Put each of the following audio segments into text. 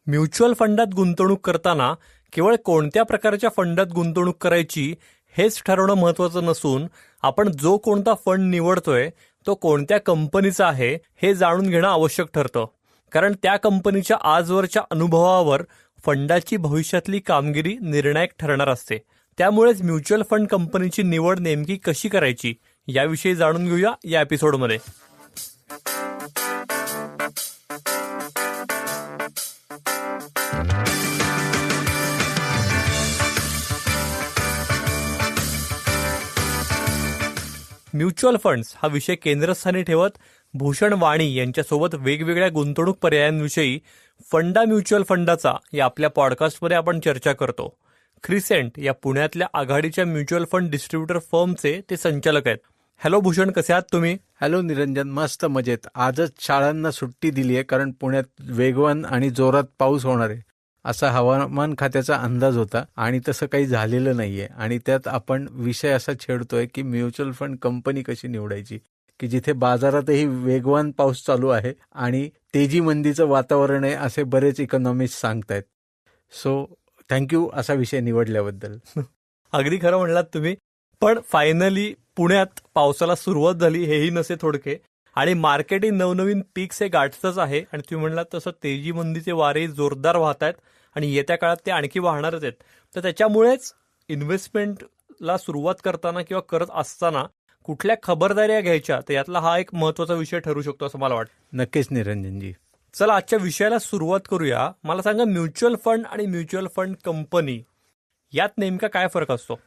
Mutual फंडात गुंतवणूक करताना केवळ कोणत्या प्रकारच्या फंडात गुंतवणूक करायची हेच ठरवणं महत्त्वाचं नसून आपण जो कोणता फंड निवडतोय तो कोणत्या कंपनीचा आहे हे जाणून घेणं आवश्यक ठरतं. कारण त्या कंपनीच्या आजवरच्या अनुभवावर फंडाची भविष्यातली कामगिरी निर्णायक ठरणार असते. त्यामुळेच म्युच्युअल फंड कंपनीची निवड नेमकी कशी करायची याविषयी जाणून घेऊया या एपिसोडमध्ये. म्युच्युअल फंड्स हा विषय केंद्रस्थानी ठेवत भूषण वाणी यांच्यासोबत वेगवेगळ्या गुंतवणूक पर्यायांविषयी फंडा म्युच्युअल फंडाचा या आपल्या पॉडकास्टमध्ये आपण चर्चा करतो. क्रिसेंट या पुण्यातल्या आघाडीच्या म्युच्युअल फंड डिस्ट्रीब्युटर फर्मचे ते संचालक आहेत. हॅलो भूषण, कसे आहात तुम्ही? हॅलो निरंजन, मस्त मजेत. आजच शाळांना सुट्टी दिली आहे कारण पुण्यात वेगवान आणि जोरात पाऊस होणार आहे असा हवामान खात्याचा अंदाज होता आणि तसं काही झालेलं नाहीये. आणि त्यात आपण विषय असा छेडतोय की म्युच्युअल फंड कंपनी कशी निवडायची, की जिथे बाजारातही वेगवान पाऊस चालू आहे आणि तेजी मंदीचं वातावरण आहे असे बरेच इकॉनॉमिस्ट सांगतायत. सो थँक्यू असा विषय निवडल्याबद्दल. अगदी खरं म्हणलात तुम्ही. पण फायनली पुण्यात पावसाला सुरुवात झाली हेही नसे थोडके आणि मार्केटिंग नवनवीन पीक्स हे गाठतच आहे. आणि तुम्ही म्हणलात तसं तेजी मंदीचे वारे जोरदार वाहत आहेत आणि येत्या काळात ते आणखी वाहणारच आहेत. तर त्याच्यामुळेच इन्व्हेस्टमेंटला सुरुवात करताना किंवा करत असताना कुठल्या खबरदाऱ्या घ्यायच्या तर यातला हा एक महत्वाचा विषय ठरू शकतो असं मला वाटतं. नक्कीच निरंजनजी. चला आजच्या विषयाला सुरुवात करूया. मला सांगा, म्युच्युअल फंड आणि म्युच्युअल फंड कंपनी यात नेमका काय फरक असतो?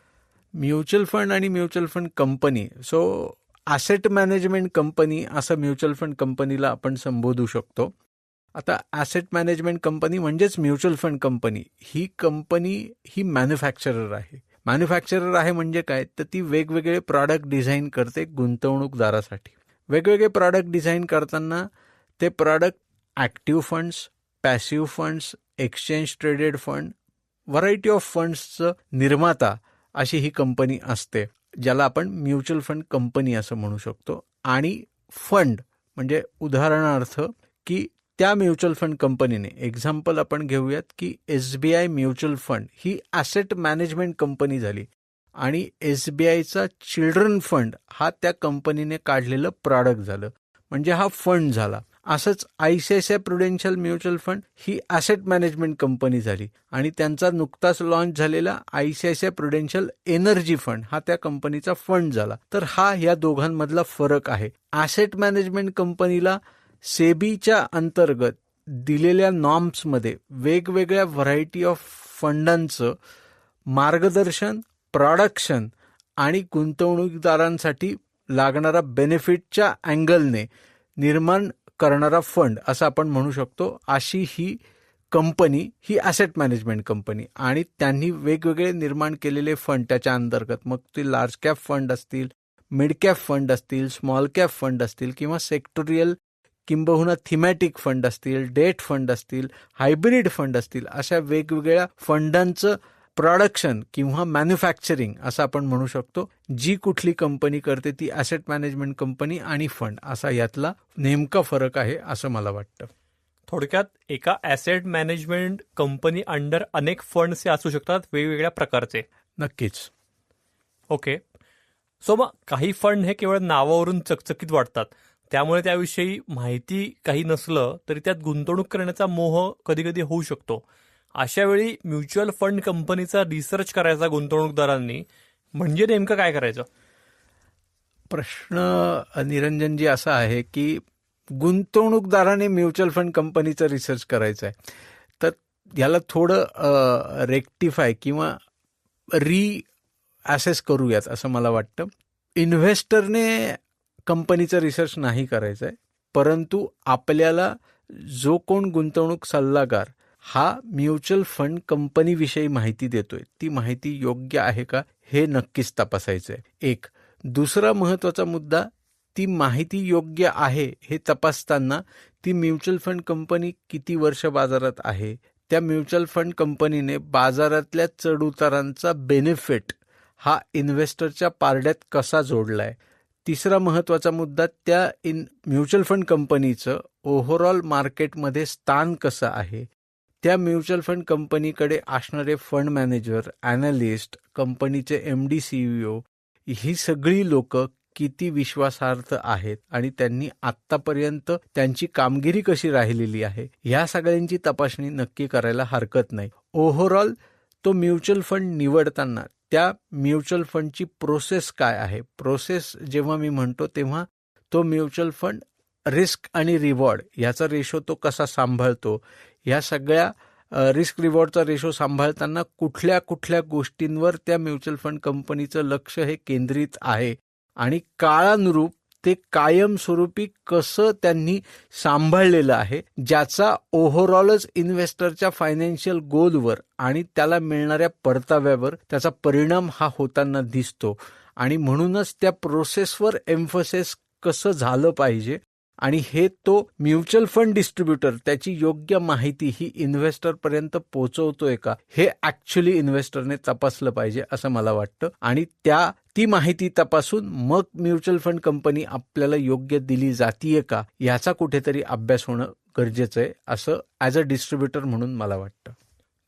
म्युच्युअल फंड आणि mutual fund company, so asset management company असं म्युच्युअल फंड कंपनीला आपण संबोधू शकतो. आता ॲसेट मॅनेजमेंट कंपनी म्हणजेच म्युच्युअल फंड कंपनी. ही कंपनी ही मॅन्युफॅक्चरर आहे. मॅन्युफॅक्चरर आहे म्हणजे काय, तर ती वेगवेगळे प्रॉडक्ट डिझाईन करते गुंतवणूकदारासाठी. वेगवेगळे प्रॉडक्ट डिझाईन करताना ते product active funds, passive funds, exchange traded fund, variety of फंड्सचं निर्माता अशी ही कंपनी असते, ज्याला आपण म्युच्युअल फंड कंपनी असं म्हणू शकतो. आणि फंड म्हणजे उदाहरणार्थ की त्या म्युच्युअल फंड कंपनीने, एक्झाम्पल आपण घेऊयात की SBI म्युच्युअल फंड ही ॲसेट मॅनेजमेंट कंपनी झाली आणि SBIचा चिल्ड्रन फंड हा त्या कंपनीने काढलेलं प्रॉडक्ट झालं, म्हणजे हा फंड झाला. असंच ICICI प्रुडेन्शियल म्युच्युअल फंड ही ॲसेट मॅनेजमेंट कंपनी झाली आणि त्यांचा नुकताच लॉन्च झालेला ICICI प्रुडेन्शियल एनर्जी फंड हा त्या कंपनीचा फंड झाला. तर हा या दोघांमधला फरक आहे. ॲसेट मॅनेजमेंट कंपनीला सेबीच्या अंतर्गत दिलेल्या नॉर्म्समध्ये वेगवेगळ्या व्हरायटी ऑफ फंडांचं मार्गदर्शन, प्रोडक्शन आणि गुंतवणूकदारांसाठी लागणारा बेनिफिटच्या अँगलने निर्माण करणारा फंड असं आपण म्हणू शकतो. अशी ही कंपनी ही ॲसेट मॅनेजमेंट कंपनी. आणि त्यांनी वेगवेगळे निर्माण केलेले फंड त्याच्या अंतर्गत, मग ते लार्ज कॅप फंड असतील, मिड कॅप फंड असतील, स्मॉल कॅप फंड असतील किंवा सेक्टोरियल किंबहुना थिमॅटिक फंड असतील, डेट फंड असतील, हायब्रिड फंड असतील, अशा वेगवेगळ्या फंडांचं प्रोडक्शन किंवा मॅन्युफॅक्चरिंग असं आपण म्हणू शकतो. जी कुठली कंपनी करते ती ॲसेट मॅनेजमेंट कंपनी आणि फंड असा यातला नेमका फरक आहे असं मला वाटतं. थोडक्यात एका ॲसेट मॅनेजमेंट कंपनी अंडर अनेक फंड्स असू शकतात वेगवेगळ्या प्रकारचे. नक्कीच. ओके. सो मग काही फंड हे केवळ नावावरून चकचकीत वाटतात, त्यामुळे त्याविषयी माहिती काही नसलं तरी त्यात गुंतवणूक करण्याचा मोह कधी कधी होऊ शकतो. अशा वेळी म्युच्युअल फंड कंपनीचा रिसर्च करायचा गुंतवणूकदारांनी, म्हणजे नेमकं काय करायचं? प्रश्न निरंजनजी असा आहे की गुंतवणूकदाराने म्युच्युअल फंड कंपनीचा रिसर्च करायचा आहे, तर याला थोडं रेक्टिफाय किंवा ॲसेस करूयात असं मला वाटतं. इन्व्हेस्टरने कंपनीचा रिसर्च नाही करायचा आहे, परंतु आपल्याला जो कोण गुंतवणूक सल्लागार हा म्युच्युअल फंड कंपनीविषयी माहिती देतोय ती माहिती योग्य आहे का हे नक्कीच तपासायचं आहे. एक. दुसरा महत्त्वाचा मुद्दा, ती माहिती योग्य आहे हे तपासताना ती म्युच्युअल फंड कंपनी किती वर्ष बाजारात आहे, त्या म्युच्युअल फंड कंपनीने बाजारातल्या चढउतारांचा बेनिफिट हा इन्व्हेस्टरच्या पारड्यात कसा जोडलाय. तिसरा महत्त्वाचा मुद्दा, त्या म्युच्युअल फंड कंपनीचं ओव्हरऑल मार्केटमध्ये स्थान कसं आहे, त्या म्युच्युअल फंड कंपनीकडे असणारे फंड मॅनेजर, अॅनालिस्ट, कंपनीचे MD, CEO ही सगळी लोक किती विश्वासार्ह आहेत आणि त्यांनी आत्तापर्यंत त्यांची कामगिरी कशी राहिलेली आहे ह्या सगळ्यांची तपासणी नक्की करायला हरकत नाही. ओव्हरऑल तो म्युच्युअल फंड निवडताना त्या म्युच्युअल फंडची प्रोसेस काय आहे, प्रोसेस जेव्हा मी म्हणतो तेव्हा तो म्युच्युअल फंड रिस्क आणि रिवॉर्ड याचा रेशो तो कसा सांभाळतो, या सगळ्या रिस्क रिवॉर्डचा रेशो सांभाळताना कुठल्या कुठल्या गोष्टींवर त्या म्युच्युअल फंड कंपनीचं लक्ष हे केंद्रित आहे आणि काळानुरूप ते कायमस्वरूपी कसं त्यांनी सांभाळलेलं आहे, ज्याचा ओव्हरऑलच इन्व्हेस्टरच्या फायनान्शियल गोलवर आणि त्याला मिळणाऱ्या परताव्यावर त्याचा परिणाम हा होताना दिसतो. आणि म्हणूनच त्या प्रोसेसवर एम्फोसिस कसं झालं पाहिजे आणि हे तो म्युच्युअल फंड डिस्ट्रीब्युटर त्याची योग्य माहिती ही इन्व्हेस्टरपर्यंत पोहोचवतोय का हे ऍक्च्युली इन्व्हेस्टरने तपासलं पाहिजे असं मला वाटतं. आणि ती माहिती तपासून मग म्युच्युअल फंड कंपनी आपल्याला योग्य दिली जातीये का याचा कुठेतरी अभ्यास होणं गरजेचं आहे असं ॲज अ डिस्ट्रीब्युटर म्हणून मला वाटतं.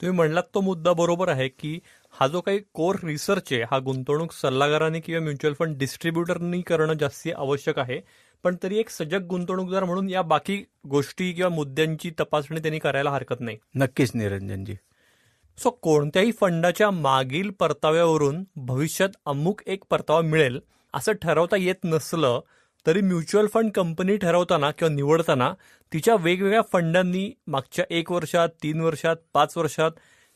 तुम्ही म्हणलात तो मुद्दा बरोबर आहे की हा जो काही कोर रिसर्च आहे हा गुंतवणूक सल्लागारांनी किंवा म्युच्युअल फंड डिस्ट्रीब्युटरनी करणं जास्ती आवश्यक आहे, पण तरी एक सजग गुंतवणूकदार म्हणून या बाकी गोष्टी किंवा मुद्द्यांची तपासणी त्यांनी करायला हरकत नाही. नक्कीच निरंजनजी. सो कोणत्याही फंडाच्या मागील परताव्यावरून भविष्यात अमुक एक परतावा मिळेल असं ठरवता येत नसलं तरी म्युच्युअल फंड कंपनी ठरवताना किंवा निवडताना तिच्या वेगवेगळ्या फंडांनी मागच्या 1 वर्षात, 3 वर्षात, 5 वर्षात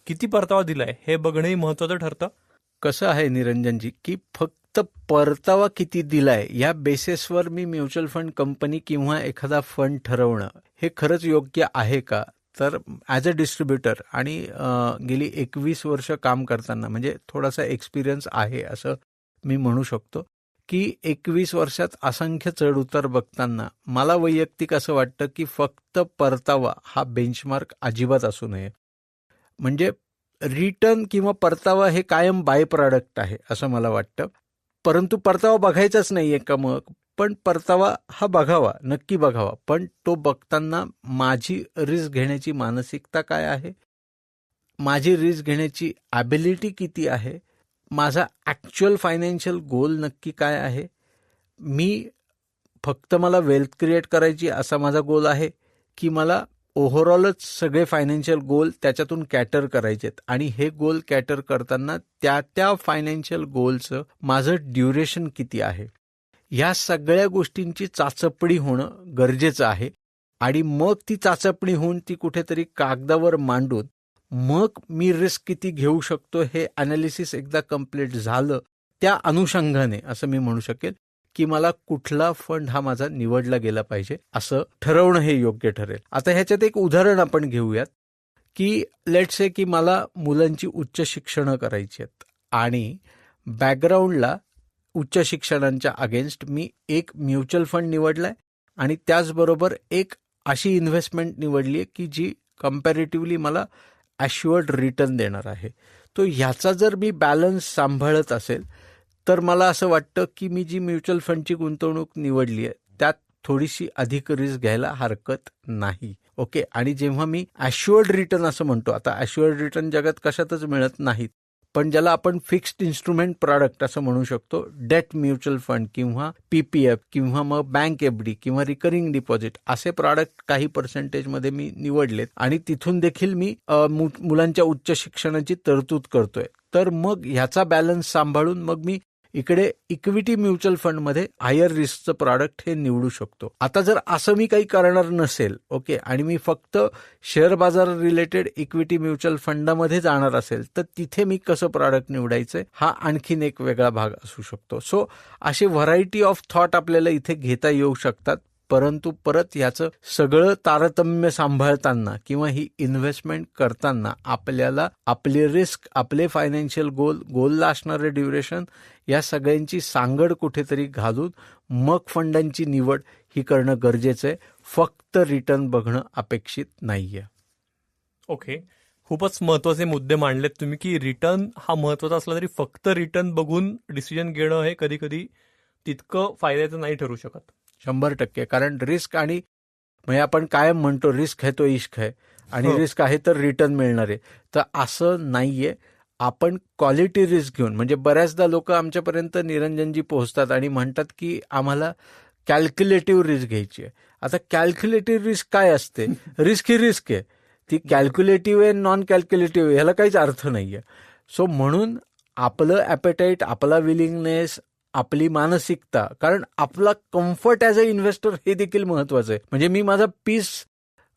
किती परतावा दिलाय हे बघणंही महत्वाचं ठरतं. कसं आहे निरंजनजी की फक्त परतावा किती दिलाय या बेसिसवर मी म्युच्युअल फंड कंपनी किंवा एखादा फंड ठरवणं हे खरंच योग्य आहे का, तर ॲज अ डिस्ट्रीब्युटर आणि गेली 21 वर्ष काम करताना म्हणजे थोडासा एक्सपिरियन्स आहे असं मी म्हणू शकतो की 21 वर्षात असंख्य चढउतार बघताना मला वैयक्तिक असं वाटतं की फक्त परतावा हा बेंचमार्क अजिबात असू नये. म्हणजे रिटर्न किंवा परतावा हे कायम बाय प्रॉडक्ट आहे असं मला वाटतं. परंतु परतावा बघायचाच नाहीये का मग, पण परतावा हा बघावा, नक्की बघावा, पण तो बघताना माझी रिस्क घेण्याची मानसिकता काय आहे, माझी रिस्क घेण्याची ॲबिलिटी किती आहे, माझा ॲक्च्युअल फायनान्शियल गोल नक्की काय आहे, मी फक्त मला वेल्थ क्रिएट करायची असा माझा गोल आहे की मला ओव्हरऑलच सगळे फायनान्शियल गोल त्याच्यातून कॅटर करायचेत आणि हे गोल कॅटर करताना त्या फायनान्शियल गोलचं माझं ड्युरेशन किती आहे, या सगळ्या गोष्टींची चाचपणी होणं गरजेचं आहे. आणि मग ती चाचपणी होऊन ती कुठेतरी कागदावर मांडून मग मी रिस्क किती घेऊ शकतो हे अनालिसिस एकदा कम्प्लीट झालं त्या अनुषंगाने असं मी म्हणू शकेल की मला कुठला फंड हा माझा निवडला गेला पाहिजे असं ठरवणं हे योग्य ठरेल. आता ह्याच्यात एक उदाहरण आपण घेऊयात की लेट्स से की मला मुलांची उच्च शिक्षणं करायची आहेत आणि बॅकग्राऊंडला उच्च शिक्षणांच्या अगेन्स्ट मी एक म्युच्युअल फंड निवडलाय आणि त्याचबरोबर एक अशी इन्व्हेस्टमेंट निवडली आहे की जी कम्पॅरेटिव्हली मला ॲश्युअर्ड रिटर्न देणार आहे. तो ह्याचा जर मी बॅलन्स सांभाळत असेल तर मला असं वाटतं की मी जी म्युच्युअल फंडची गुंतवणूक निवडली आहे त्यात थोडीशी अधिक रिस्क घ्यायला हरकत नाही. ओके. आणि जेव्हा मी ॲश्युअर्ड रिटर्न असं म्हणतो, आता ॲश्युअर्ड रिटर्न जगात कशातच मिळत नाहीत, पण ज्याला आपण फिक्स्ड इन्स्ट्रुमेंट प्रॉडक्ट असं म्हणू शकतो, डेट म्युच्युअल फंड किंवा PPF किंवा मग बँक FD किंवा रिकरिंग डिपॉझिट असे प्रॉडक्ट काही पर्सेंटेजमध्ये मी निवडलेत आणि तिथून देखील मी मुलांच्या उच्च शिक्षणाची तरतूद करतोय. तर मग ह्याचा बॅलन्स सांभाळून मग मी इकडे इक्विटी म्युच्युअल फंडमध्ये हायर रिस्कचं प्रॉडक्ट हे निवडू शकतो. आता जर असं मी काही करणार नसेल, ओके, आणि मी फक्त शेअर बाजार रिलेटेड इक्विटी म्युच्युअल फंडामध्ये जाणार असेल तर तिथे मी कसं प्रॉडक्ट निवडायचंय हा आणखीन एक वेगळा भाग असू शकतो. सो असे व्हरायटी ऑफ थॉट आपल्याला इथे घेता येऊ शकतात. परंतु परत याचं सगळं तारतम्य सांभाळताना किंवा ही इन्व्हेस्टमेंट करताना आपल्याला आपले रिस्क, आपले फायनान्शियल गोलला असणारे ड्युरेशन या सगळ्यांची सांगड कुठेतरी घालून मग फंडांची निवड ही करणं गरजेचं आहे. फक्त रिटर्न बघणं अपेक्षित नाहीये. ओके. खूपच महत्वाचे मुद्दे मांडलेत तुम्ही की रिटर्न हा महत्वाचा असला तरी फक्त रिटर्न बघून डिसिजन घेणं हे कधी कधी तितकं फायद्याचं नाही ठरू शकत. 100%. कारण रिस्क आणि म्हणजे आपण कायम म्हणतो रिस्क है तो इश्क है, आणि रिस्क आहे तर रिटर्न मिळणार आहे. तर असं नाहीये. आपण क्वालिटी रिस्क घेऊन, म्हणजे बऱ्याचदा लोक आमच्यापर्यंत निरंजनजी पोहोचतात आणि म्हणतात की आम्हाला कॅल्क्युलेटिव्ह रिस्क घ्यायची आहे. आता कॅल्क्युलेटिव्ह रिस्क काय असते? रिस्क ही रिस्क आहे. ती कॅल्क्युलेटिव्ह आहे, नॉन कॅल्क्युलेटिव्ह आहे, ह्याला काहीच अर्थ नाहीये. सो म्हणून आपलं ॲपेटाईट, आपला विलिंगनेस, आपली मानसिकता, कारण आपला कम्फर्ट ॲज अ इन्व्हेस्टर हे देखील महत्वाचं आहे. म्हणजे मी माझा पीस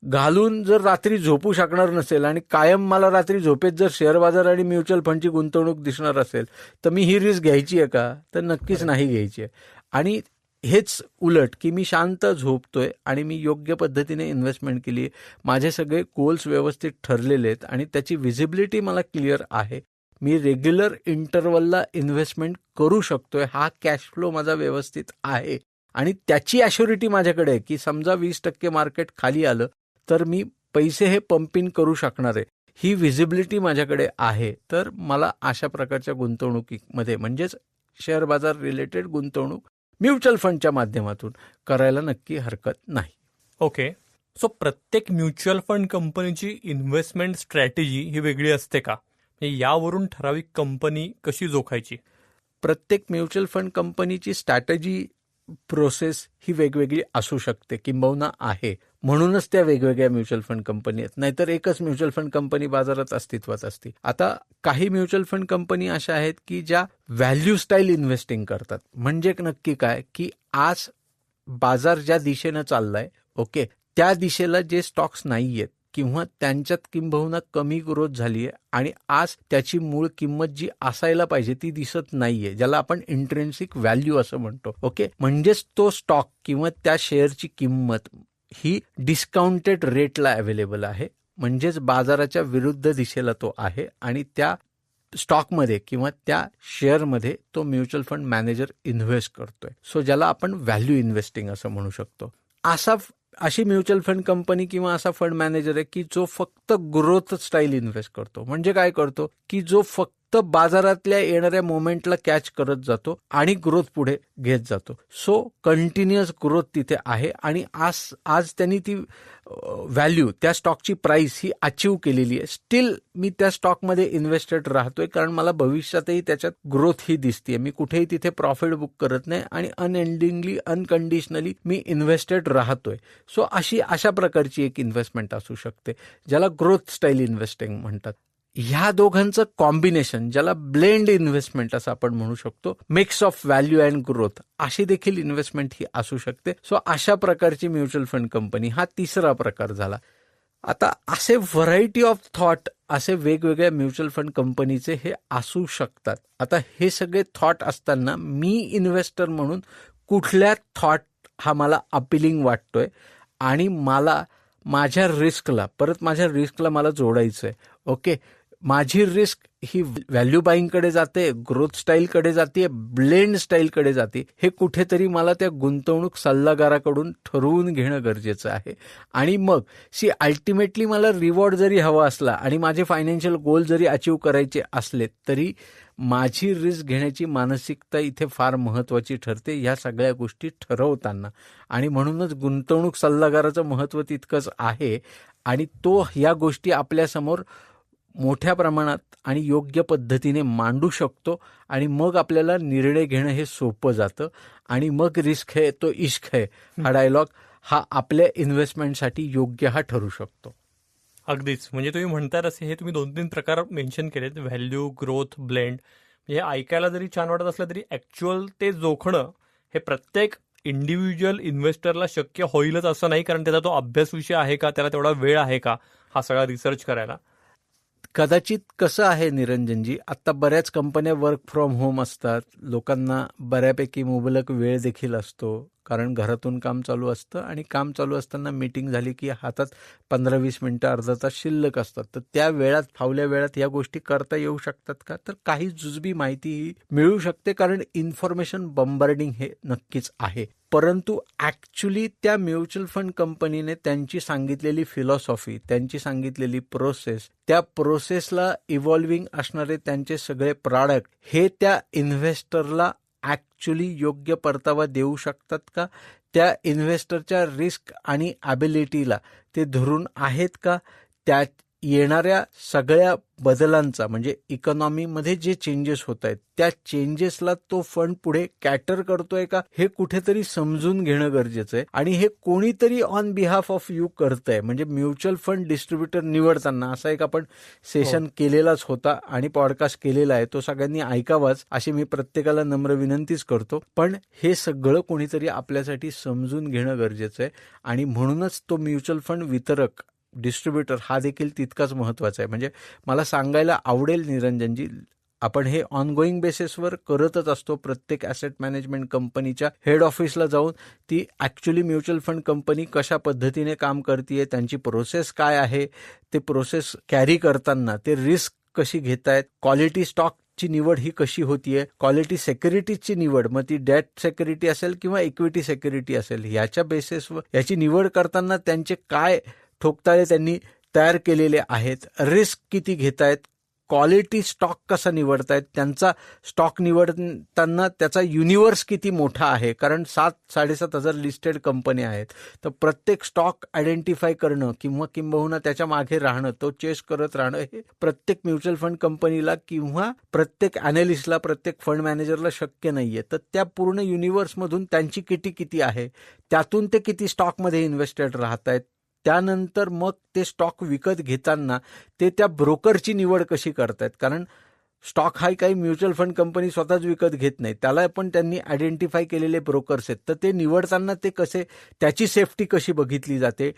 घालून जर रात्री झोपू शकणार नसेल आणि कायम मला रात्री झोपेत जर शेअर बाजार आणि म्युच्युअल फंडची गुंतवणूक दिसणार असेल तर मी ही रिस्क घ्यायची आहे का? तर नक्कीच नाही घ्यायची आहे. आणि हेच उलट की मी शांत झोपतोय आणि मी योग्य पद्धतीने इन्व्हेस्टमेंट केली, माझे सगळे गोल्स व्यवस्थित ठरलेले आहेत आणि त्याची व्हिजिबिलिटी मला क्लिअर आहे, मी रेग्युलर इंटरवलला इन्व्हेस्टमेंट करू शकतोय, हा कॅश फ्लो माझा व्यवस्थित आहे आणि त्याची ॲश्युरिटी माझ्याकडे आहे की समजा 20% मार्केट खाली आलं तर मी पैसे हे पंपिंग करू शकणार आहे, ही व्हिजिबिलिटी माझ्याकडे आहे. तर मला अशा प्रकारच्या गुंतवणुकीमध्ये, म्हणजेच शेअर बाजार रिलेटेड गुंतवणूक म्युच्युअल फंडच्या माध्यमातून करायला नक्की हरकत नाही. ओके. सो प्रत्येक म्युच्युअल फंड कंपनीची इन्व्हेस्टमेंट स्ट्रॅटेजी ही वेगळी असते का? यावरून ठराविक कंपनी कशी जोखायची? प्रत्येक म्युच्युअल फंड कंपनीची स्ट्रॅटेजी, प्रोसेस ही वेगवेगळी असू शकते, किंबहुना आहे. म्हणूनच त्या वेगवेगळ्या म्युच्युअल फंड कंपनी आहेत, नाहीतर एकच म्युच्युअल फंड कंपनी बाजारात अस्तित्वात असते. आता काही म्युच्युअल फंड कंपनी अशा आहेत की ज्या व्हॅल्यू स्टाईल इन्व्हेस्टिंग करतात. म्हणजे नक्की काय की आज बाजार ज्या दिशेनं चाललाय, ओके, त्या दिशेला जे स्टॉक्स नाहीयेत किंवा त्यांच्यात किंबहुना कमी ग्रोथ झाली आहे आणि आज त्याची मूळ किंमत जी असायला पाहिजे ती दिसत नाहीये, ज्याला आपण इंट्रिन्सिक व्हॅल्यू असं म्हणतो. ओके, म्हणजेच तो स्टॉक किंवा त्या शेअरची किंमत ही डिस्काउंटेड रेटला अवेलेबल आहे, म्हणजेच बाजाराच्या विरुद्ध दिशेला तो आहे आणि त्या स्टॉकमध्ये किंवा त्या शेअरमध्ये तो म्युच्युअल फंड मॅनेजर इन्व्हेस्ट करतोय. सो ज्याला आपण व्हॅल्यू इन्व्हेस्टिंग असं म्हणू शकतो. अशी म्युच्युअल फंड कंपनी किंवा असा फंड मॅनेजर आहे की जो फक्त ग्रोथ स्टाईल इन्व्हेस्ट करतो. म्हणजे काय करतो की जो फक्त बाजारातल्या येणाऱ्या मोमेंटला कॅच करत जातो आणि ग्रोथ पुढे घेत जातो. सो कंटिन्युअस ग्रोथ तिथे आहे आणि आज त्यांनी ती व्हॅल्यू, त्या स्टॉकची प्राइस ही अचीव केलेली आहे. स्टील मी त्या स्टॉकमध्ये इन्व्हेस्टेड राहतोय कारण मला भविष्यातही त्याच्यात ग्रोथ ही दिसते. मी कुठेही तिथे प्रॉफिट बुक करत नाही आणि अनएंडिंगली, अनकंडिशनली मी इन्व्हेस्टेड राहतोय. सो अशा प्रकारची एक इन्व्हेस्टमेंट असू शकते, ज्याला ग्रोथ स्टाईल इन्व्हेस्टिंग म्हणतात. ह्या दोघांचं कॉम्बिनेशन, ज्याला ब्लेंड इन्व्हेस्टमेंट असं आपण म्हणू शकतो, mix of value and growth, अशी देखील इन्व्हेस्टमेंट ही असू शकते. सो अशा प्रकारची म्युच्युअल फंड कंपनी हा तिसरा प्रकार झाला. आता असे व्हरायटी ऑफ थॉट, असे वेगवेगळ्या म्युच्युअल फंड कंपनीचे हे असू शकतात. आता हे सगळे थॉट असताना मी इन्व्हेस्टर म्हणून कुठल्या थॉट हा मला अपिलिंग वाटतोय आणि मला माझ्या रिस्कला मला जोडायचं आहे. ओके, माझी रिस्क ही व्हॅल्यू बाईंगकडे जाते, ग्रोथ स्टाईलकडे जाते, ब्लेंड स्टाईलकडे जाते, हे कुठेतरी मला त्या गुंतवणूक सल्लागाराकडून ठरवून घेणं गरजेचं आहे. आणि मग अल्टिमेटली मला रिवॉर्ड जरी हवा असला आणि माझे फायनान्शियल गोल जरी अचीव करायचे असले तरी माझी रिस्क घेण्याची मानसिकता इथे फार महत्त्वाची ठरते ह्या सगळ्या गोष्टी ठरवताना. आणि म्हणूनच गुंतवणूक सल्लागाराचं महत्त्व तितकंच आहे आणि तो या गोष्टी आपल्यासमोर मोठ्या प्रमाणात आणि योग्य पद्धतीने मांडू शकतो आणि मग आपल्याला निर्णय घेणं हे सोपं जातं. आणि मग रिस्क है तो इश्क है हा डायलॉग हा आपल्या इन्व्हेस्टमेंटसाठी योग्य हा ठरू शकतो. अगदीच. म्हणजे तुम्ही म्हणता असे हे तुम्ही 2-3 प्रकार मेन्शन केलेत, व्हॅल्यू, ग्रोथ, ब्लेंड. हे ऐकायला जरी छान वाटत असलं तरी ॲक्च्युअल ते जोखणं हे प्रत्येक इंडिव्हिज्युअल इन्व्हेस्टरला शक्य होईलच असं नाही, कारण त्याचा तो अभ्यास विषय आहे का, त्याला तेवढा वेळ आहे का हा सगळा रिसर्च करायला. कदाचित कसं आहे निरंजनजी, आता बऱ्याच कंपन्या वर्क फ्रॉम होम असतात, लोकांना बऱ्यापैकी मुबलक वेळ देखील असतो कारण घरातून काम चालू असतं आणि काम चालू असताना मीटिंग झाली की हातात 15-20 मिनिटं, अर्धा तास शिल्लक असतात. तर त्या वेळात, फावल्या वेळात या गोष्टी करता येऊ शकतात का? तर काही जुजबी माहिती मिळू शकते कारण इन्फॉर्मेशन बंबार्डिंग हे नक्कीच आहे. परंतु ॲक्च्युली त्या म्युच्युअल फंड कंपनीने त्यांची सांगितलेली फिलॉसॉफी, त्यांची सांगितलेली प्रोसेस, त्या प्रोसेसला इव्हॉल्विंग असणारे त्यांचे सगळे प्रॉडक्ट हे त्या इन्व्हेस्टरला ॲक्च्युली योग्य परतावा देऊ शकतात का? त्या इन्व्हेस्टरच्या रिस्क आणि ॲबिलिटीला ते धरून आहेत का? त्या येणाऱ्या सगळ्या बदलांचा म्हणजे इकॉनॉमीमध्ये जे चेंजेस होत आहेत त्या चेंजेसला तो फंड पुढे कॅटर करतोय का हे कुठेतरी समजून घेणं गरजेचं आहे. आणि हे कोणीतरी ऑन बिहाफ ऑफ यू करतंय. म्हणजे म्युच्युअल फंड डिस्ट्रीब्युटर निवडताना असा एक आपण सेशन केलेलाच होता आणि पॉडकास्ट केलेला आहे, तो सगळ्यांनी ऐकावाच अशी मी प्रत्येकाला नम्र विनंतीच करतो. पण हे सगळं कोणीतरी आपल्यासाठी समजून घेणं गरजेचं आहे आणि म्हणूनच तो म्युच्युअल फंड वितरक डिस्ट्रीब्युटर हा देखील तितकाच महत्वाचा आहे. म्हणजे मला सांगायला आवडेल निरंजनजी, आपण हे ऑनगोईंग बेसिसवर करतच असतो. प्रत्येक ॲसेट मॅनेजमेंट कंपनीच्या हेड ऑफिसला जाऊन ती ॲक्च्युली म्युच्युअल फंड कंपनी कशा पद्धतीने काम करते, त्यांची प्रोसेस काय आहे, ते प्रोसेस कॅरी करताना ते रिस्क कशी घेतायत, क्वालिटी स्टॉक ची निवड ही कशी होतीये, क्वालिटी सेक्युरिटीजची निवड, मग ती डेट सेक्युरिटी असेल किंवा इक्विटी सेक्युरिटी असेल, याच्या बेसिसवर याची निवड करताना त्यांचे काय ठोकताळे त्यांनी तयार केलेले आहेत, रिस्क किती घेतायत, क्वालिटी स्टॉक कसा निवडतायत, त्यांचा स्टॉक निवडताना त्याचा युनिव्हर्स किती मोठा आहे. कारण 7,000-7,500 लिस्टेड कंपन्या आहेत. तर प्रत्येक स्टॉक आयडेंटिफाय करणं किंबहुना त्याच्या मागे राहणं, तो चेस करत राहणं हे प्रत्येक म्युच्युअल फंड कंपनीला किंवा प्रत्येक अॅनालिस्टला, प्रत्येक फंड मॅनेजरला शक्य नाहीये. तर त्या पूर्ण युनिव्हर्समधून त्यांची किती आहे, त्यातून ते किती स्टॉकमध्ये इन्व्हेस्टेड राहत आहेत, त्यानंतर मग ते स्टॉक विकत घेताना ते त्या ब्रोकरची निवड कशी करतायत. कारण स्टॉक हा काही म्युच्युअल फंड कंपनी स्वतःच विकत घेत नाही, त्याला पण त्यांनी आयडेंटिफाय केलेले ब्रोकर्स आहेत. तर ते निवडताना ते कसे, त्याची सेफ्टी कशी बघितली जाते,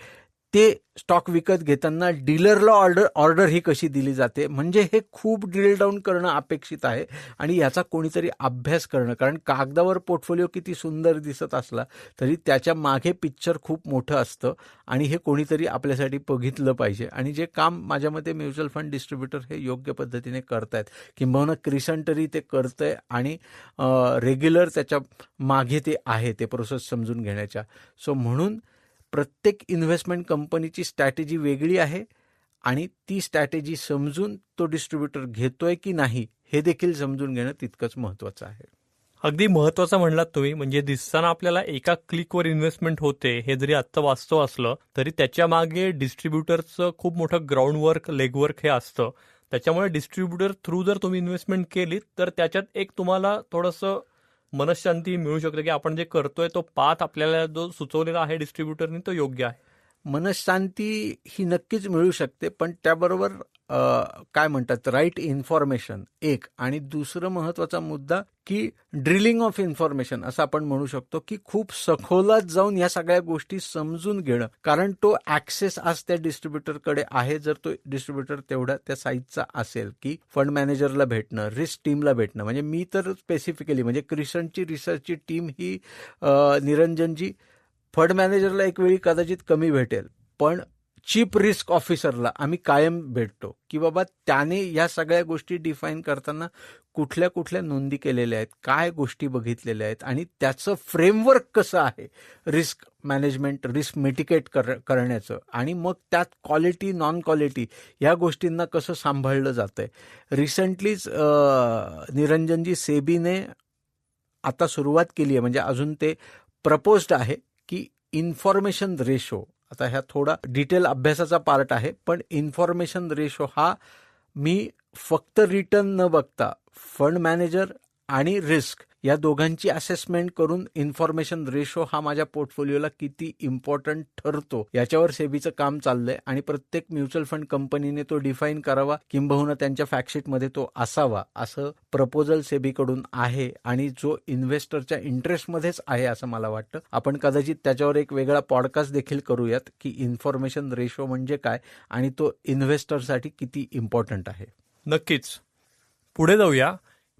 ते स्टॉक विकत घेताना डीलरला ऑर्डर ही कशी दिली जाते. म्हणजे हे खूप ड्रिल डाऊन करणं अपेक्षित आहे आणि याचा कोणीतरी अभ्यास करणं. कारण कागदावर पोर्टफोलिओ किती सुंदर दिसत असला तरी त्याच्या मागे पिक्चर खूप मोठं असतं आणि हे कोणीतरी आपल्यासाठी बघितलं पाहिजे. आणि जे काम माझ्या मते म्युच्युअल फंड डिस्ट्रीब्युटर हे योग्य पद्धतीने करतायत, किंबहुना क्रिसंटरी ते करतंय आणि रेग्युलर त्याच्या मागे ते आहे, ते प्रोसेस समजून घेण्याच्या. सो म्हणून प्रत्येक इन्व्हेस्टमेंट कंपनीची स्ट्रॅटेजी वेगळी आहे आणि ती स्ट्रॅटेजी समजून तो डिस्ट्रीब्युटर घेतोय की नाही हे देखील समजून घेणं तितकंच महत्वाचं आहे. अगदी महत्वाचं म्हणलात तुम्ही. म्हणजे दिसताना आपल्याला एका क्लिकवर इन्व्हेस्टमेंट होते हे जरी आजचं वास्तव असलं तरी त्याच्या मागे डिस्ट्रीब्युटरचं खूप मोठं ग्राउंडवर्क, लेगवर्क हे असतं. त्याच्यामुळे डिस्ट्रीब्युटर थ्रू जर तुम्ही इन्व्हेस्टमेंट केलीत तर त्याच्यात एक तुम्हाला थोडंसं मनशांती मिळू शकते की आपण जे करतोय तो पाथ आपल्याला जो सुचवलेला आहे डिस्ट्रीब्युटरनी तो योग्य आहे. मनशांती ही नक्कीच मिळू शकते, पण त्याबरोबर काय म्हणतात, राईट इन्फॉर्मेशन एक, आणि दुसरं महत्वाचा मुद्दा की ड्रिलिंग ऑफ इन्फॉर्मेशन असं आपण म्हणू शकतो, की खूप सखोलात जाऊन या सगळ्या गोष्टी समजून घेणं. कारण तो ऍक्सेस आज त्या डिस्ट्रीब्युटरकडे आहे, जर तो डिस्ट्रीब्युटर तेवढा त्या साईजचा असेल की फंड मॅनेजरला भेटणं, रिस्क टीमला भेटणं. म्हणजे मी तर स्पेसिफिकली म्हणजे क्रिसंटची रिसर्चची टीम ही निरंजनजी फंड मॅनेजरला एक वेळी कदाचित कमी भेटेल, पण चीफ रिस्क ऑफिसरला आम्ही कायम भेटतो की बाबा त्याने या सगळ्या गोष्टी डिफाईन करताना कुठल्या कुठल्या नोंदी केलेल्या आहेत, काय गोष्टी बघितलेल्या आहेत आणि त्याचं फ्रेमवर्क कसं आहे रिस्क मॅनेजमेंट, रिस्क मिटिगेट करण्याचं, आणि मग त्यात क्वालिटी, नॉन क्वालिटी या गोष्टींना कसं सांभाळलं जातंय. रिसेंटलीच निरंजनजी सेबीने आता सुरुवात केली आहे, म्हणजे अजून ते प्रपोज्ड आहे की इन्फॉर्मेशन रेशो, आता ह्या थोडा डिटेल अभ्यासाचा पार्ट आहे, पण इन्फॉर्मेशन रेशो हा मी फक्त रिटर्न न बघता फंड मॅनेजर आणि रिस्क या दोघांची असेसमेंट करून इन्फॉर्मेशन रेशो हा माझ्या पोर्टफोलिओला किती इम्पॉर्टंट ठरतो याच्यावर सेबीचं काम चाललंय. आणि प्रत्येक म्युच्युअल फंड कंपनीने तो डिफाईन करावा, किंबहुना त्यांच्या फॅक्टशीटमध्ये तो असावा, असं प्रपोजल सेबीकडून आहे आणि जो इन्व्हेस्टरच्या इंटरेस्टमध्येच आहे असं मला वाटतं. आपण कदाचित त्याच्यावर एक वेगळा पॉडकास्ट देखील करूयात की इन्फॉर्मेशन रेशो म्हणजे काय आणि तो इन्व्हेस्टरसाठी किती इम्पॉर्टंट आहे. नक्कीच. पुढे जाऊया.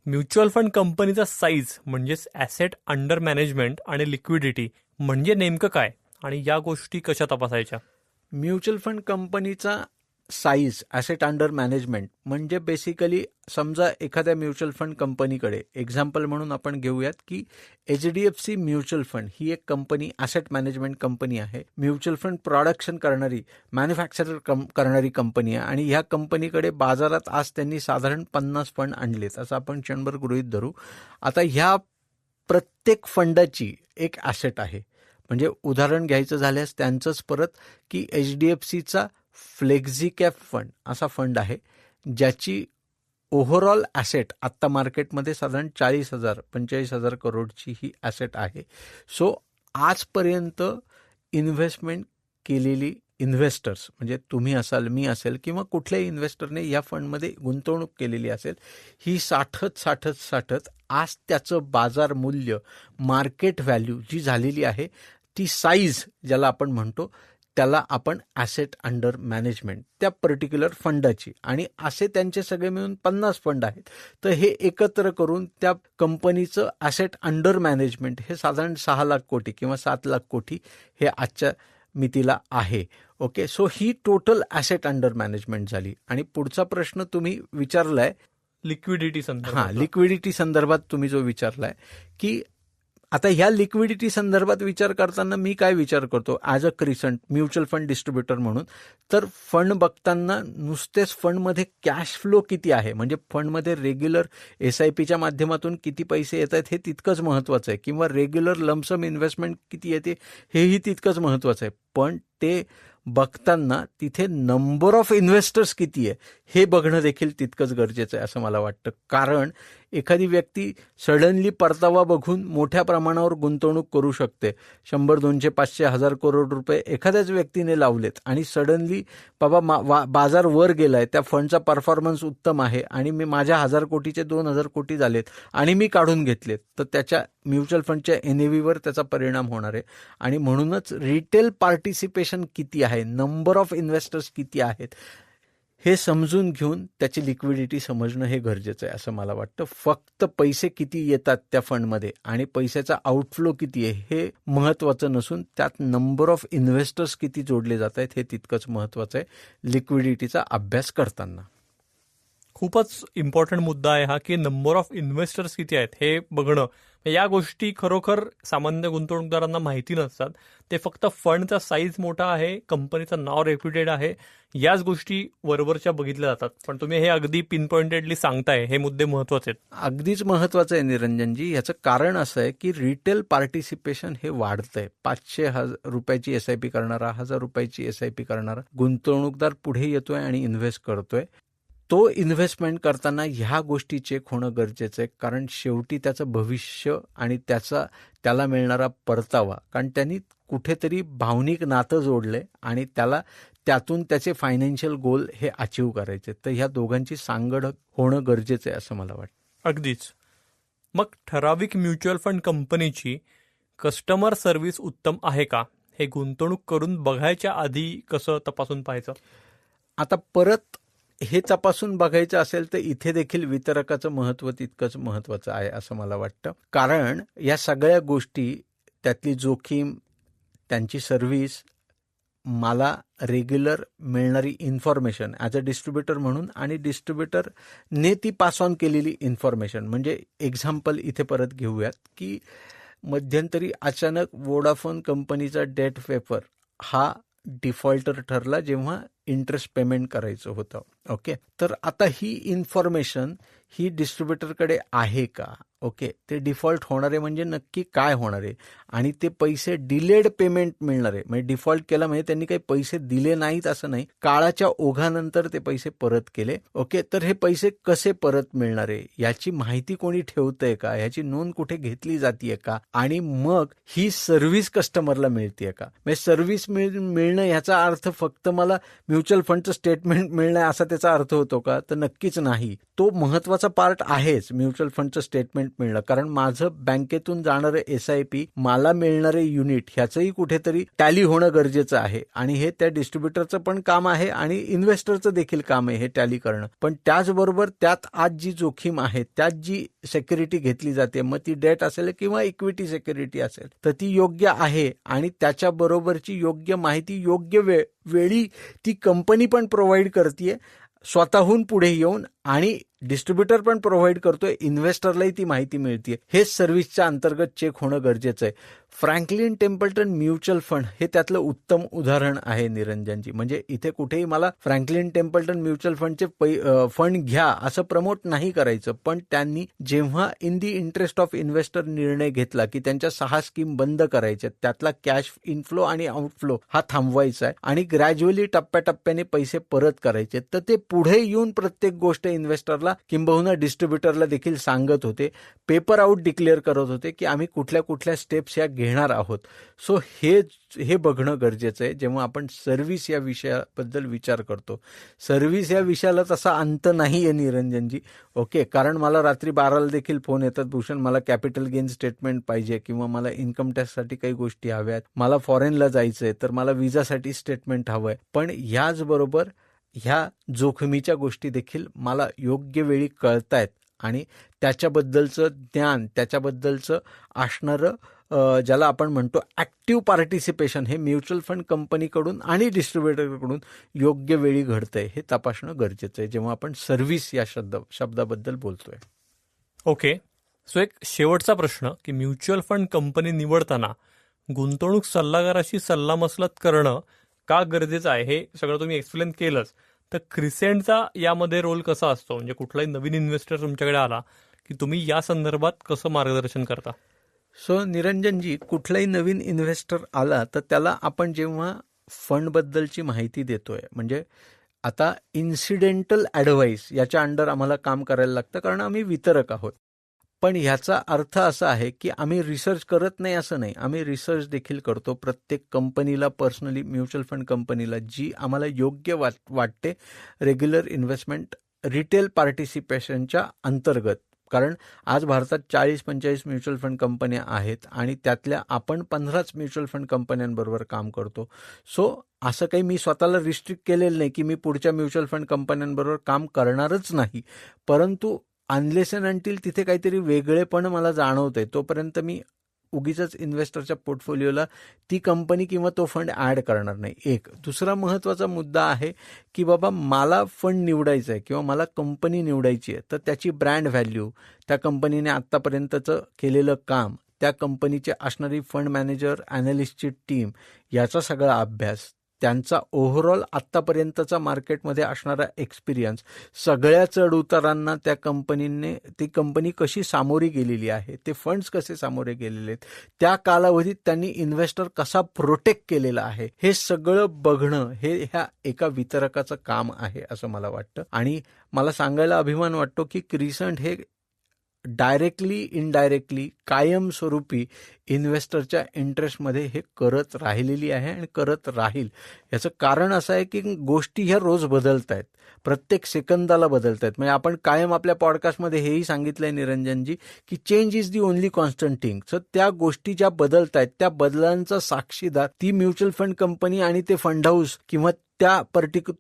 म्युच्युअल फंड कंपनीचा साईज म्हणजेच ॲसेट अंडर मॅनेजमेंट आणि लिक्विडिटी म्हणजे नेमकं काय आणि या गोष्टी कशा तपासायच्या? म्युच्युअल फंड कंपनीचा साईज, ॲसेट अंडर मॅनेजमेंट म्हणजे बेसिकली समजा एखाद्या म्युच्युअल फंड कंपनीकडे एक्झाम्पल म्हणून आपण घेऊयात की HDFC म्युच्युअल फंड ही एक कंपनी, ॲसेट मॅनेजमेंट कंपनी आहे. म्युच्युअल फंड प्रोडक्शन करणारी, मॅन्युफॅक्चर करणारी कंपनी आहे आणि ह्या कंपनीकडे बाजारात आज त्यांनी साधारण 50 फंड आणलेत असं आपण क्षणभर गृहीत धरू. आता ह्या प्रत्येक फंडाची एक ॲसेट आहे. म्हणजे उदाहरण घ्यायचं झाल्यास त्यांचंच परत की HDFCचा फ्लेक्झिकॅप फंड असा फंड आहे ज्याची ओव्हरऑल ॲसेट आत्ता मार्केटमध्ये साधारण 40,000-45,000 करोडची ही ॲसेट आहे. सो आजपर्यंत इन्व्हेस्टमेंट केलेली इन्व्हेस्टर्स म्हणजे तुम्ही असाल, मी असेल किंवा कुठल्याही इन्व्हेस्टरने या फंडमध्ये गुंतवणूक केलेली असेल, ही साठत आज त्याचं बाजार मूल्य, मार्केट व्हॅल्यू जी झालेली आहे ती साईज ज्याला आपण म्हणतो त्याला आपण ॲसेट अंडर मॅनेजमेंट त्या पर्टिक्युलर फंडाची, आणि असे त्यांचे सगळे मिळून 50 फंड आहेत. तर हे एकत्र करून त्या कंपनीचं ॲसेट अंडर मॅनेजमेंट हे साधारण 6 लाख कोटी किंवा 7 लाख कोटी हे आजच्या मितीला आहे. ओके, सो ही टोटल ॲसेट अंडर मॅनेजमेंट झाली. आणि पुढचा प्रश्न तुम्ही विचारलाय लिक्विडिटी संदर्भात. लिक्विडिटी संदर्भात तुम्ही जो विचारलाय की आता ह्या लिक्विडिटी संदर्भात विचार करताना मी काय विचार करतो as a Crescent mutual fund distributor म्हणून, तर फंड बघताना नुसतेच फंडमध्ये कॅश फ्लो किती आहे, म्हणजे फंडमध्ये रेग्युलर SIPच्या माध्यमातून किती पैसे येत आहेत हे तितकंच महत्त्वाचं आहे, किंवा रेग्युलर लमसम इन्व्हेस्टमेंट किती येते हेही तितकंच महत्त्वाचं आहे. पण ते बघताना तिथे नंबर ऑफ इन्व्हेस्टर्स किती आहे हे बघणं देखील तितकंच गरजेचं आहे असं मला वाटतं. कारण एखादी व्यक्ती सडनली परतावा बघून मोठ्या प्रमाणावर गुंतवणूक करू शकते. 100, 200, 500, 1000 करोड रुपये एखाद्याच व्यक्तीने लावलेत आणि सडनली बाबा बाजार वर गेलाय, त्या फंडचा परफॉर्मन्स उत्तम आहे आणि मी माझ्या 1000 कोटीचे 2000 कोटी झालेत आणि मी काढून घेतलेत, तर त्याच्या म्युच्युअल फंडच्या NAVवर त्याचा परिणाम होणार आहे. आणि म्हणूनच रिटेल पार्टिसिपेशन किती आहे, नंबर ऑफ इन्व्हेस्टर्स किती आहेत हे समजून घेऊन त्याची लिक्विडिटी समजणं हे गरजेचं आहे असं मला वाटतं. फक्त पैसे किती येतात त्या फंडमध्ये आणि पैशाचा आउटफ्लो किती आहे हे महत्त्वाचं नसून त्यात नंबर ऑफ इन्व्हेस्टर्स किती जोडले जात आहेत हे तितकंच महत्त्वाचं आहे लिक्विडिटीचा अभ्यास करताना. खूपच इम्पॉर्टंट मुद्दा आहे हा की नंबर ऑफ इन्व्हेस्टर्स किती आहेत हे बघणं. या गोष्टी खरोखर सामान्य गुंतवणूकदारांना माहिती नसतात. ते फक्त फंडचा साईज मोठा आहे, कंपनीचं नाव रेप्युटेड आहे, याच गोष्टी वरवरच्या बघितल्या जातात. पण तुम्ही हे अगदी पिन पॉइंटेडली सांगताय, हे मुद्दे महत्वाचे आहेत. अगदीच महत्वाचं आहे निरंजनजी. याचं कारण असं आहे की रिटेल पार्टिसिपेशन हे वाढतंय. 500 रुपयाची SIP करणारा, 1000 रुपयाची SIP करणारा गुंतवणूकदार पुढे येतोय आणि इन्व्हेस्ट करतोय. तो इन्व्हेस्टमेंट करताना ह्या गोष्टी चेक होणं गरजेचं आहे, कारण शेवटी त्याचं भविष्य आणि त्याला मिळणारा परतावा, कारण त्यांनी कुठेतरी भावनिक नातं जोडलंय आणि त्यातून त्याचे फायनान्शियल गोल हे अचीव करायचे. तर ह्या दोघांची सांगड होणं गरजेचं आहे असं मला वाटतं. अगदीच. मग ठराविक म्युच्युअल फंड कंपनीची कस्टमर सर्व्हिस उत्तम आहे का, हे गुंतवणूक करून बघायच्या आधी कसं तपासून पाहायचं? आता परत हे तपासून बघायचं असेल तर इथे देखील वितरकाचं महत्त्व तितकंच महत्त्वाचं आहे असं मला वाटतं. कारण या सगळ्या गोष्टी, त्यातली जोखीम, त्यांची सर्व्हिस, मला रेग्युलर मिळणारी इन्फॉर्मेशन ॲज अ डिस्ट्रीब्युटर म्हणून आणि डिस्ट्रीब्युटरने ती पास ऑन केलेली इन्फॉर्मेशन. म्हणजे एक्झाम्पल इथे परत घेऊयात की मध्यंतरी अचानक वोडाफोन कंपनीचा डेट पेपर हा डिफॉल्टर ठरला जेव्हा इंटरेस्ट पेमेंट करायचं होतं. ओके, तर आता ही इन्फॉर्मेशन ही डिस्ट्रीब्युटरकडे आहे का? ओके, ते डिफॉल्ट होणार आहे म्हणजे नक्की काय होणार आहे, आणि ते पैसे डिलेड पेमेंट मिळणार आहे. म्हणजे डिफॉल्ट केला म्हणजे त्यांनी काही पैसे दिले नाहीत असं नाही, काळाच्या ओघानंतर ते पैसे परत केले. ओके, तर हे पैसे कसे परत मिळणार आहे याची माहिती कोणी ठेवतंय का, याची नोंद कुठे घेतली जातीये का, आणि मग ही सर्व्हिस कस्टमरला मिळतीये का? म्हणजे सर्व्हिस मिळणं याचा अर्थ फक्त मला म्युच्युअल फंडचं स्टेटमेंट मिळणं असा त्याचा अर्थ होतो का? तर नक्कीच नाही. तो महत्वाचा पार्ट आहेच म्युच्युअल फंडचं स्टेटमेंट मिळणं, कारण माझं बँकेतून जाणारं SIP, मला मिळणारे युनिट ह्याचंही कुठेतरी टॅली होणं गरजेचं आहे. आणि हे त्या डिस्ट्रीब्युटरचं पण काम आहे आणि इन्व्हेस्टरचं देखील काम आहे हे टॅली करणं. पण त्याचबरोबर त्यात आज जी जोखीम आहे, त्यात जी सेक्युरिटी घेतली जाते, मग ती डेट असेल किंवा इक्विटी सेक्युरिटी असेल, तर ती योग्य आहे आणि त्याच्याबरोबरची योग्य माहिती योग्य वेळी ती कंपनी पण प्रोव्हाइड करते स्वतःहून पुढे येऊन, आणि डिस्ट्रीब्युटर पण प्रोव्हाइड करतोय, इन्व्हेस्टरलाही ती माहिती मिळते. हेच सर्व्हिसच्या अंतर्गत चेक होणं गरजेचं आहे. फ्रँकलिन टेम्पल्टन म्युच्युअल फंड हे त्यातलं उत्तम उदाहरण आहे निरंजनजी. म्हणजे इथे कुठेही मला फ्रँकलिन टेम्पल्टन म्युच्युअल फंडचे फंड घ्या असं प्रमोट नाही करायचं, पण त्यांनी जेव्हा in the interest of investor निर्णय घेतला की त्यांच्या 6 स्कीम बंद करायच्या, त्यातला कॅश इनफ्लो आणि आउटफ्लो हा थांबवायचा आहे आणि ग्रॅज्युअली टप्प्याटप्प्याने पैसे परत करायचे, तर ते पुढे येऊन प्रत्येक गोष्ट इन्व्हेस्टरला किंबहुना डिस्ट्रीब्युटरला देखील सांगत होते, पेपर आउट डिक्लेअर करत होते की आम्ही कुठल्या कुठल्या स्टेप्स या घेणार आहोत. सो हे बघणं गरजेचं आहे जेव्हा आपण सर्व्हिस या विषयाबद्दल विचार करतो. सर्व्हिस या विषयाला तसा अंत नाही आहे निरंजनजी. ओके, कारण मला रात्री 12ला देखील फोन येतात, भूषण मला कॅपिटल गेन स्टेटमेंट पाहिजे किंवा मला इन्कम टॅक्ससाठी काही गोष्टी हव्यात, मला फॉरेनला जायचंय तर मला विजासाठी स्टेटमेंट हवंय. पण याचबरोबर ह्या जोखमीच्या गोष्टी देखील मला योग्य वेळी कळतायत आणि त्याच्याबद्दलचं ज्ञान, त्याच्याबद्दलचं असणारं ज्याला आपण म्हणतो ॲक्टिव्ह पार्टिसिपेशन हे म्युच्युअल फंड कंपनीकडून आणि डिस्ट्रीब्युटरकडून योग्य वेळी घडतंय हे तपासणं गरजेचं आहे जेव्हा आपण सर्व्हिस या शब्दाबद्दल बोलतोय. ओके, सो एक शेवटचा प्रश्न की म्युच्युअल फंड कंपनी निवडताना गुंतवणूक सल्लागाराशी सल्लामसलत करणं का गरजेचं आहे हे सगळं तुम्ही एक्सप्लेन केलंच, तर क्रिसेंटचा यामध्ये रोल कसा असतो? म्हणजे कुठलाही नवीन इन्व्हेस्टर तुमच्याकडे आला की तुम्ही या संदर्भात कसं मार्गदर्शन करता? सो निरंजनजी, कुठलाही नवीन इन्व्हेस्टर आला तर त्याला आपण जेव्हा फंडबद्दलची माहिती देतोय, म्हणजे आता इन्सिडेंटल ॲडवाईस याच्या अंडर आम्हाला काम करायला लागतं कारण आम्ही वितरक आहोत. पण ह्याचा अर्थ असा आहे की आम्ही रिसर्च करत नाही असं नाही, आम्ही रिसर्च देखील करतो. प्रत्येक कंपनीला पर्सनली, म्युच्युअल फंड कंपनीला जी आम्हाला योग्य वाटते रेग्युलर इन्व्हेस्टमेंट रिटेल पार्टिसिपेशनच्या अंतर्गत. कारण आज भारतात 40-45 म्युच्युअल फंड कंपन्या आहेत आणि त्यातल्या आपण 15च म्युच्युअल फंड कंपन्यांबरोबर काम करतो. सो असं काही मी स्वतःला रिस्ट्रिक्ट केलेलं नाही की मी पुढच्या म्युच्युअल फंड कंपन्यांबरोबर काम करणारच नाही, परंतु अनलेस अँड अंटिल तिथे काहीतरी वेगळेपण मला जाणवतंय तोपर्यंत मी उगीच इन्व्हेस्टरच्या पोर्टफोलिओला ती कंपनी किंवा तो फंड ॲड करणार नाही. एक दुसरा महत्त्वाचा मुद्दा आहे की बाबा मला फंड निवडायचा आहे किंवा मला कंपनी निवडायची आहे, तर त्याची ब्रँड व्हॅल्यू, त्या कंपनीने आत्तापर्यंतचं केलेलं काम, त्या कंपनीची असणारी फंड मॅनेजर ॲनालिस्टची टीम, याचा सगळा अभ्यास, त्यांचा ओव्हरऑल आत्तापर्यंतचा मार्केटमध्ये असणारा एक्सपिरियन्स, सगळ्या चढउतारांना ती कंपनी कशी सामोरी गेलेली आहे, ते फंड्स कसे सामोरे गेलेले आहेत, त्या कालावधीत त्यांनी इन्व्हेस्टर कसा प्रोटेक्ट केलेला आहे, हे सगळं बघणं हे ह्या एका वितरकाचं काम आहे असं मला वाटतं. आणि मला सांगायला अभिमान वाटतो की क्रिसंट हे डायरेक्टली इनडायरेक्टली कायमस्वरूपी इन्व्हेस्टरच्या इंटरेस्टमध्ये हे करत राहिलेली आहे आणि करत राहील. याचं कारण असं आहे की गोष्टी ह्या रोज बदलत आहेत, प्रत्येक सेकंदाला बदलत आहेत. म्हणजे आपण कायम आपल्या पॉडकास्टमध्ये हेही सांगितलंय निरंजनजी की change is the only constant thing. So त्या गोष्टी ज्या बदलत आहेत त्या बदलांचा साक्षीदार ती म्युच्युअल फंड कंपनी आणि ते फंड हाऊस किंवा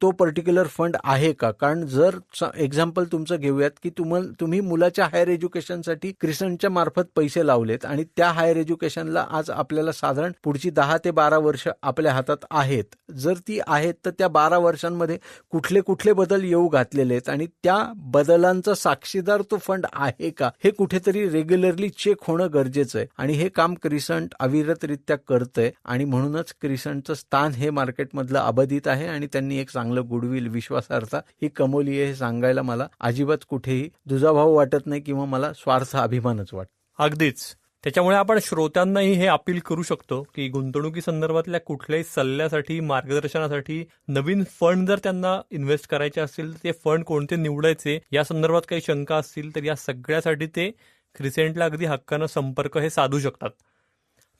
तो पर्टिक्युलर फंड आहे का. कारण जर एक्झाम्पल तुमचं घेऊयात की तुम्ही मुलाच्या हायर एज्युकेशनसाठी क्रिसंटच्या मार्फत पैसे लावलेत आणि त्या हायर एज्युकेशनला आज आपल्याला साधारण पुढची 10 ते 12 वर्ष आपल्या हातात आहेत. जर ती आहेत तर त्या 12 वर्षांमध्ये कुठले कुठले बदल येऊ घातलेले आहेत आणि त्या बदलांचा साक्षीदार तो फंड आहे का हे कुठेतरी रेग्युलरली चेक होणं गरजेचं आहे. आणि हे काम क्रिसंट अविरतरित्या करतंय आणि म्हणूनच क्रिसंटचं स्थान हे मार्केटमधलं अबाधित आहे आणि त्यांनी एक चांगलं गुडविल, विश्वासार्हता ही कमवली आहे हे सांगायला मला अजिबात कुठेही दुजाभाव वाटत नाही किंवा मला स्वार्थ अभिमानच वाटतो. अगदीच. त्याच्यामुळे आपण श्रोत्यांनाही हे अपील करू शकतो की गुंतवणुकी संदर्भातल्या कुठल्याही सल्ल्यासाठी, मार्गदर्शनासाठी, नवीन फंड जर त्यांना इन्व्हेस्ट करायचे असतील तर ते फंड कोणते निवडायचे या संदर्भात काही शंका असतील तर या सगळ्यासाठी ते क्रिसेंटला अगदी हक्कानं संपर्क हे साधू शकतात.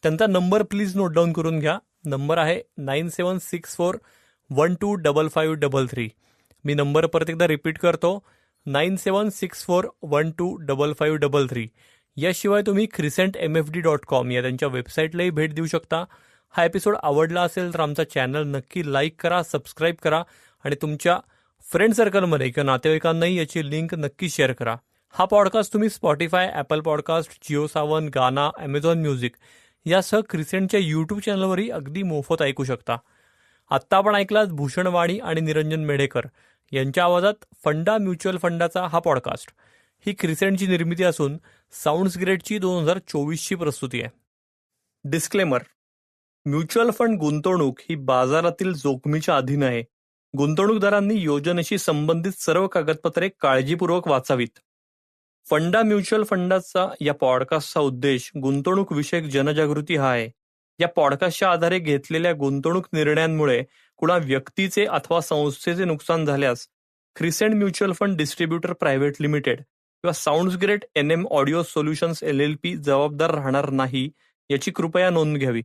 त्यांचा नंबर प्लीज नोट डाऊन करून घ्या. नंबर आहे 9764125533. मी नंबर परत एकदा रिपीट करतो, 9764125533. याशिवाय तुम्ही crescentmfd.com या त्यांच्या वेबसाईटलाही भेट देऊ शकता. हा एपिसोड आवडला असेल तर आमचा चॅनल नक्की लाईक करा, सबस्क्राईब करा आणि तुमच्या फ्रेंड सर्कलमध्ये किंवा नातेवाईकांनाही याची लिंक नक्की शेअर करा. हा पॉडकास्ट तुम्ही Spotify, Apple podcast, Jio Saavn, गाना, ॲमेझॉन म्युझिक यासह क्रिसेंटच्या यूट्यूब चॅनलवरही अगदी मोफत ऐकू शकता. आत्ता आपण ऐकलात भूषण वाणी आणि निरंजन मेढेकर यांच्या आवाजात फंडा म्युच्युअल फंडाचा हा पॉडकास्ट ही क्रिसेंटची निर्मिती असून साऊंड्स ग्रेडची 2024ची प्रस्तुती आहे. डिस्क्लेमर: म्युच्युअल फंड गुंतवणूक ही बाजारातील जोखमीच्या अधीन आहे. गुंतवणूकदारांनी योजनेशी संबंधित सर्व कागदपत्रे काळजीपूर्वक वाचावीत. फंडा म्युच्युअल फंडाचा या पॉडकास्टचा उद्देश गुंतवणूक विषयक जनजागृती हा आहे. या पॉडकास्टच्या आधारे घेतलेल्या गुंतवणूक निर्णयांमुळे कुणा व्यक्तीचे अथवा संस्थेचे नुकसान झाल्यास Crescent mutual fund distributor private limited किंवा Sounds Great NM Audio Solutions LLP जबाबदार राहणार नाही, याची कृपया नोंद घ्यावी.